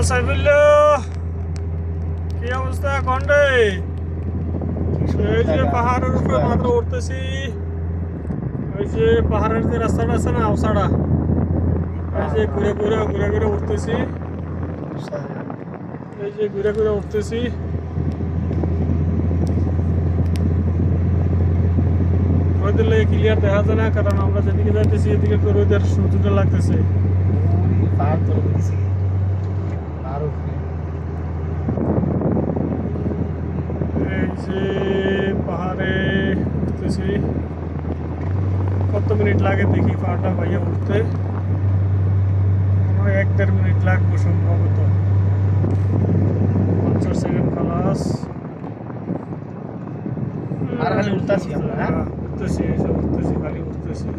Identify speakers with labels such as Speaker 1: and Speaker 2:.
Speaker 1: সাইফুল্লাহ, কি অবস্থা? কন্ডে এই যে পাহাড়ের উপরে মাত্র উঠতেছি। ওই যে পাহাড়ের যে রাস্তাটা আছে না, ওসাড়া, এই যে ঘুরে ঘুরে ঘুরে ঘুরে উঠতেছি। এই যে ঘুরে ঘুরে উঠতেছি। রোদের লেগে ক্লিয়ার দেখা যায় না, কারণ আমরা যেদিকে যাইতেছি এদিকে তো রোদের সূর্যটা লাগতেছে। এই যে পাহাড়ে উঠতেছি। কত মিনিট লাগে দেখি পাহাড়টা ভাইয়া উঠতে। 1-1.5 মিনিট লাগবে সম্ভবত। 50 সেকেন্ড খালাস।
Speaker 2: আর খালি উঠতাছি আমরা,
Speaker 1: উঠতেছি, এই যে উঠতেছি, খালি উঠতেছি।